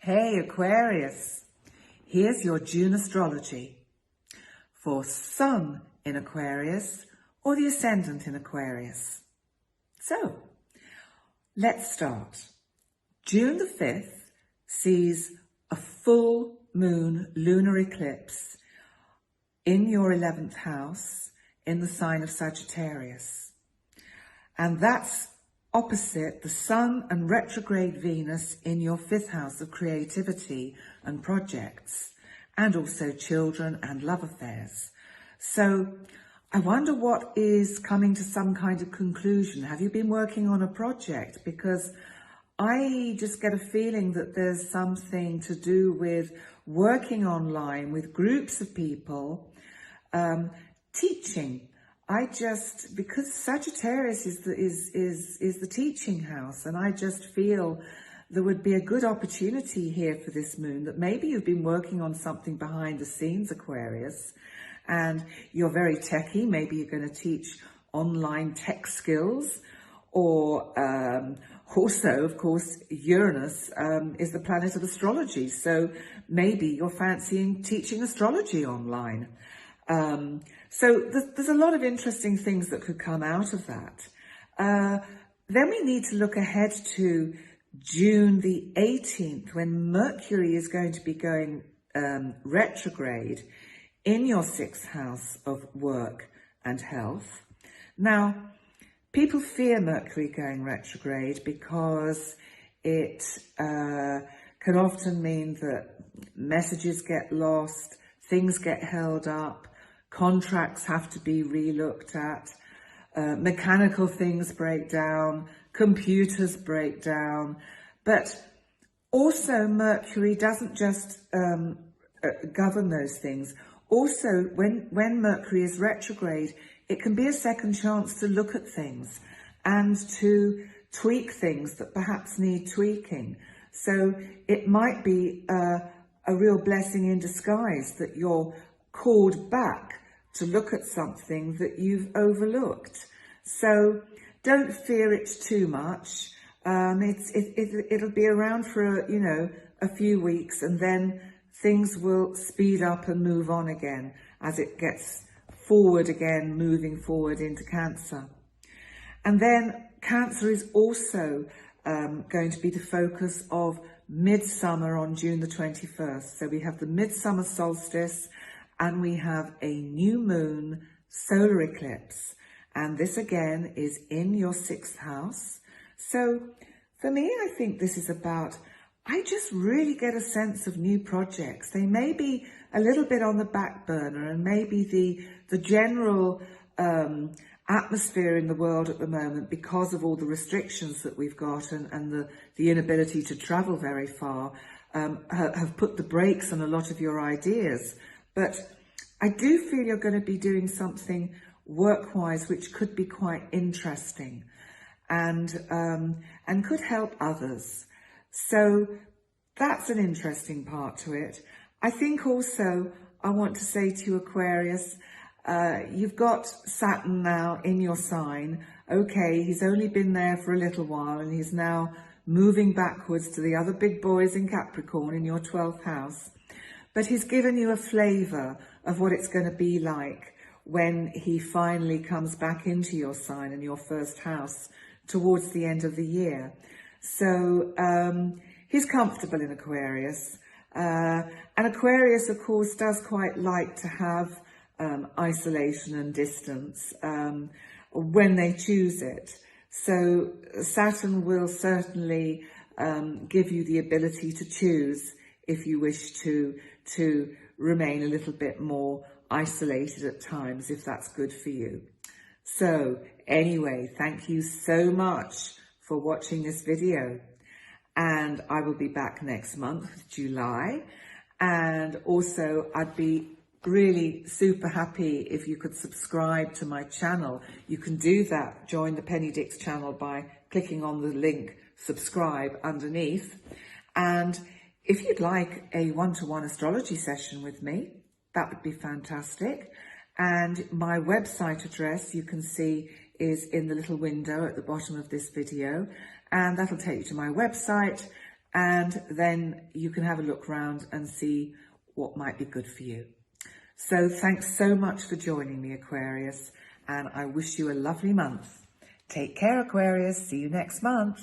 Hey Aquarius, here's your June astrology for Sun in Aquarius or the Ascendant in Aquarius. So, let's start. June the 5th sees a full moon lunar eclipse in your 11th house in the sign of Sagittarius. And that's opposite the Sun and retrograde Venus in your 5th house of creativity and projects, and also children and love affairs. So I wonder what is coming to some kind of conclusion. Have you been working on a project? Because I just get a feeling that there's something to do with working online with groups of people, teaching. Because Sagittarius is the teaching house, and I just feel there would be a good opportunity here for this moon, that maybe you've been working on something behind the scenes, Aquarius, and you're very techie. Maybe you're going to teach online tech skills, or also, of course, Uranus is the planet of astrology. So maybe you're fancying teaching astrology online. So there's a lot of interesting things that could come out of that. Then we need to look ahead to June the 18th, when Mercury is going to be going retrograde in your 6th house of work and health. Now, people fear Mercury going retrograde because it can often mean that messages get lost, things get held up, contracts have to be re-looked at, mechanical things break down, computers break down. But also Mercury doesn't just govern those things. Also, when Mercury is retrograde, it can be a second chance to look at things and to tweak things that perhaps need tweaking. So it might be a real blessing in disguise that you're called back to look at something that you've overlooked. So don't fear it too much. It'll be around for a few weeks, and then things will speed up and move on again as it gets forward again, moving forward into Cancer. And then Cancer is also going to be the focus of midsummer on June the 21st. So we have the midsummer solstice, and we have a new moon solar eclipse. And this again is in your 6th house. So for me, I think this is about, I just really get a sense of new projects. They may be a little bit on the back burner, and maybe the general atmosphere in the world at the moment, because of all the restrictions that we've got and the inability to travel very far, have put the brakes on a lot of your ideas. But I do feel you're going to be doing something work-wise which could be quite interesting and could help others. So that's an interesting part to it. I think also I want to say to you, Aquarius, you've got Saturn now in your sign. Okay, he's only been there for a little while, and he's now moving backwards to the other big boys in Capricorn in your 12th house. But he's given you a flavour of what it's going to be like when he finally comes back into your sign in your 1st house towards the end of the year. So he's comfortable in Aquarius. And Aquarius, of course, does quite like to have isolation and distance when they choose it. So Saturn will certainly give you the ability to choose if you wish to remain a little bit more isolated at times, if that's good for you. So anyway, thank you so much for watching this video. And I will be back next month, July. And also, I'd be really super happy if you could subscribe to my channel. You can do that, join the Penny Dix channel, by clicking on the link subscribe underneath. And if you'd like a one-to-one astrology session with me, that would be fantastic. And my website address, you can see, is in the little window at the bottom of this video. And that'll take you to my website. and then you can have a look around and see what might be good for you. So thanks so much for joining me, Aquarius, and I wish you a lovely month. Take care, Aquarius. See you next month.